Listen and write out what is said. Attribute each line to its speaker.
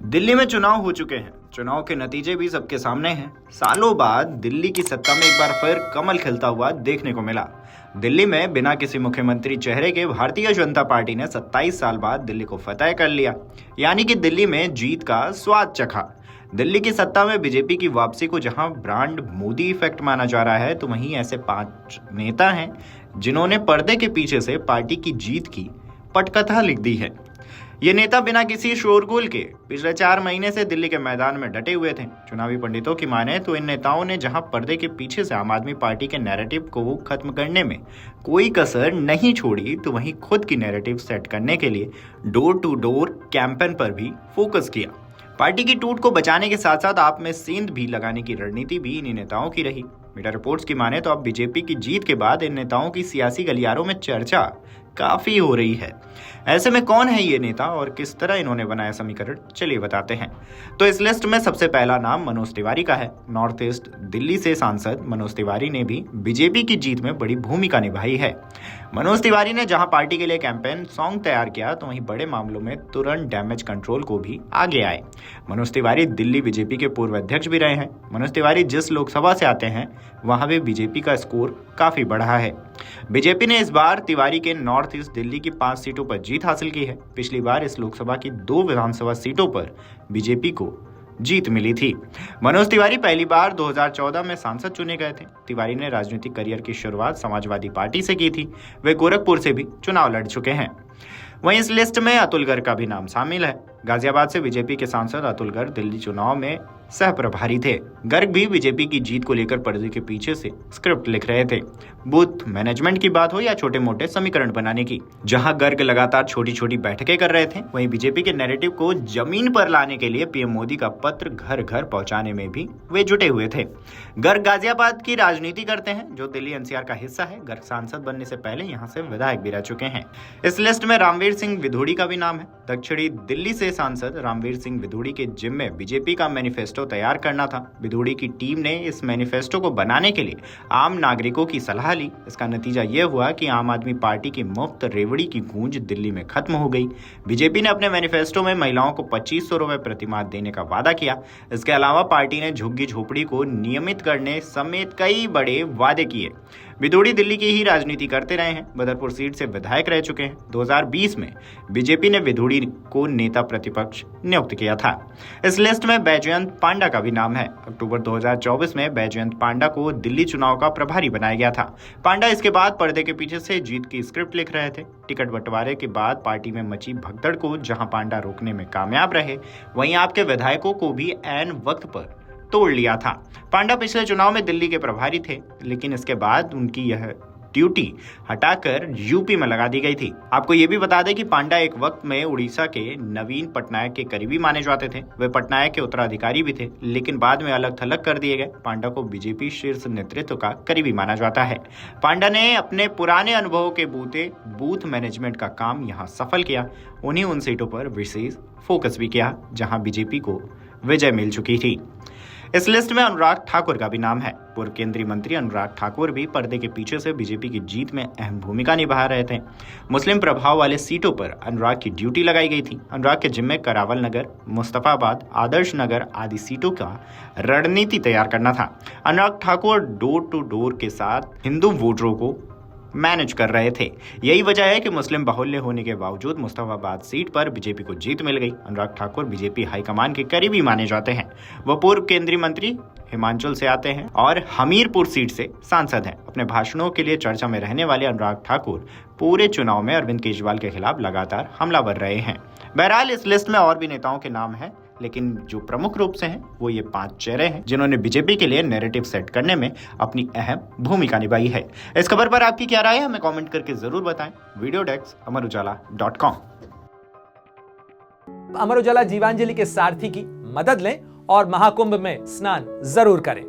Speaker 1: दिल्ली में चुनाव हो चुके हैं। चुनाव के नतीजे भी सबके सामने हैं। सालों बाद दिल्ली की सत्ता में एक बार फिर कमल खिलता हुआ देखने को मिला। दिल्ली में बिना किसी मुख्यमंत्री चेहरे के भारतीय जनता पार्टी ने 27 साल बाद दिल्ली को फतेह कर लिया, यानी कि दिल्ली में जीत का स्वाद चखा। दिल्ली की सत्ता में बीजेपी की वापसी को जहां ब्रांड मोदी इफेक्ट माना जा रहा है, तो वहीं ऐसे 5 नेता हैं जिन्होंने पर्दे के पीछे से पार्टी की जीत की पटकथा लिख दी है। ये नेता बिना किसी शोरगुल के पिछले 4 महीने से दिल्ली के मैदान में डटे हुए थे। चुनावी पंडितों की माने तो इन नेताओं ने जहां पर्दे के पीछे से आम आदमी पार्टी के नैरेटिव को खत्म करने में कोई कसर नहीं छोड़ी, तो वहीं खुद की नैरेटिव सेट करने के लिए डोर टू डोर कैंपेन पर भी फोकस किया। पार्टी की टूट को बचाने के साथ साथ आप में सेंध भी लगाने की रणनीति भी इन नेताओं की रही। मीडिया रिपोर्ट्स की माने तो अब बीजेपी की जीत के बाद इन नेताओं की सियासी गलियारों में चर्चा काफी हो रही है। ऐसे में कौन है ये नेता और किस तरह इन्होंने बनाया समीकरण, चलिए बताते हैं। तो इस लिस्ट में सबसे पहला नाम मनोज तिवारी का है। नॉर्थ ईस्ट दिल्ली से सांसद मनोज तिवारी ने भी बीजेपी की जीत में बड़ी भूमिका निभाई है। मनोज तिवारी ने जहां पार्टी के लिए कैंपेन सॉन्ग तैयार किया, तो वहीं बड़े मामलों में तुरंत डैमेज कंट्रोल को भी आगे आए। मनोज तिवारी दिल्ली बीजेपी के पूर्व अध्यक्ष भी रहे हैं। मनोज तिवारी जिस लोकसभा से आते हैं वहां भी बीजेपी का स्कोर काफी बढ़ा है। बीजेपी ने इस बार तिवारी के नॉर्थ ईस्ट दिल्ली की 5 सीटों पर जीत हासिल की है। पिछली बार इस लोकसभा की 2 विधानसभा सीटों पर बीजेपी को जीत मिली थी। मनोज तिवारी पहली बार 2014 में सांसद चुने गए थे। तिवारी ने राजनीतिक करियर की शुरुआत समाजवादी पार्टी से की थी। वे गोरखपुर से भी चुनाव लड़ चुके हैं। वहीं इस लिस्ट में अतुल गर्ग का भी नाम शामिल है। गाजियाबाद से बीजेपी के सांसद अतुल गर्ग दिल्ली चुनाव में सह प्रभारी थे। गर्ग भी बीजेपी की जीत को लेकर पर्दे के पीछे से स्क्रिप्ट लिख रहे थे। बूथ मैनेजमेंट की बात हो या छोटे मोटे समीकरण बनाने की, जहां गर्ग लगातार छोटी छोटी बैठकें कर रहे थे, वहीं बीजेपी के नैरेटिव को जमीन पर लाने के लिए पीएम मोदी का पत्र घर घर पहुंचाने में भी वे जुटे हुए थे। गर्ग गाजियाबाद की राजनीति करते हैं, जो दिल्ली एनसीआर का हिस्सा है। गर्ग सांसद बनने से पहले यहाँ से विधायक भी रह चुके हैं। इस लिस्ट में रामवीर सिंह विधूड़ी का भी नाम है। दक्षिणी दिल्ली से सांसद रामवीर सिंह विधूड़ी के जिम्मे बीजेपी का मैनिफेस्टो तैयार करना था। विधूड़ी की टीम ने इस मैनिफेस्टो को बनाने के लिए आम नागरिकों की सलाह ली। इसका नतीजा यह हुआ कि आम आदमी पार्टी की मुफ्त रेवड़ी की गूंज दिल्ली में खत्म हो गई। बीजेपी ने अपने मैनिफेस्टो में महिलाओं को 2500 रुपए प्रतिमाह देने का वादा किया। इसके अलावा पार्टी ने झुग्गी झोपड़ी को नियमित करने समेत कई बड़े वादे किए। विधूड़ी दिल्ली की ही राजनीति करते रहे हैं। बदरपुर सीट से विधायक रह चुके हैं। 2020 में बीजेपी ने विधूड़ी को नेता प्रतिपक्ष नियुक्त किया था। इस लिस्ट में बैजयंत पांडा का भी नाम है। अक्टूबर 2024 में बैजयंत पांडा को दिल्ली चुनाव का प्रभारी बनाया गया था। पांडा इसके बाद पर्दे के पीछे से जीत की स्क्रिप्ट लिख रहे थे। टिकट बंटवारे के बाद पार्टी में मची भगदड़ को जहां पांडा रोकने में कामयाब रहे, वहीं आपके विधायकों को भी ऐन वक्त पर तोड़ लिया था। पांडा पिछले चुनाव में दिल्ली के प्रभारी थे, लेकिन इसके बाद उनकी यह ड्यूटी हटाकर यूपी में लगा दी गई थी। आपको यह भी बता दें कि पांडा एक वक्त में उड़ीसा के नवीन पटनायक के करीबी माने जाते थे। वे पटनायक के उत्तराधिकारी भी थे, लेकिन बाद में अलग थलग कर दिए गए। पांडा को बीजेपी शीर्ष नेतृत्व का करीबी माना जाता है। पांडा ने अपने पुराने अनुभवों के बूथ मैनेजमेंट का काम यहाँ सफल किया। उन्हीं उन सीटों पर विशेष फोकस भी किया जहाँ बीजेपी को विजय मिल चुकी थी। इस लिस्ट में अनुराग ठाकुर का भी नाम है। पूर्व केंद्रीय मंत्री अनुराग ठाकुर भी पर्दे के पीछे से बीजेपी की जीत में अहम भूमिका निभा रहे थे। मुस्लिम प्रभाव वाले सीटों पर अनुराग की ड्यूटी लगाई गई थी। अनुराग के जिम्मे करावल नगर, मुस्तफाबाद, आदर्श नगर आदि सीटों का रणनीति तैयार करना था। Anurag Thakur door to door के साथ हिंदू वोटरों को मैनेज कर रहे थे। यही वजह है कि मुस्लिम बाहुल्य होने के बावजूद मुस्तफाबाद सीट पर बीजेपी को जीत मिल गई। अनुराग ठाकुर बीजेपी हाईकमान के करीबी माने जाते हैं। वह पूर्व केंद्रीय मंत्री हिमाचल से आते हैं और हमीरपुर सीट से सांसद हैं। अपने भाषणों के लिए चर्चा में रहने वाले अनुराग ठाकुर पूरे चुनाव में अरविंद केजरीवाल के खिलाफ लगातार हमलावर रहे हैं। बहरहाल इस लिस्ट में और भी नेताओं के नाम हैं, लेकिन जो प्रमुख रूप से हैं वो ये 5 चेहरे हैं जिन्होंने बीजेपी के लिए नैरेटिव सेट करने में अपनी अहम भूमिका निभाई है। इस खबर पर आपकी क्या राय है, हमें कमेंट करके जरूर बताएं। Video desk अमरउजाला.com।
Speaker 2: अमर उजाला जीवांजलि के सारथी की मदद लें और महाकुंभ में स्नान जरूर करें।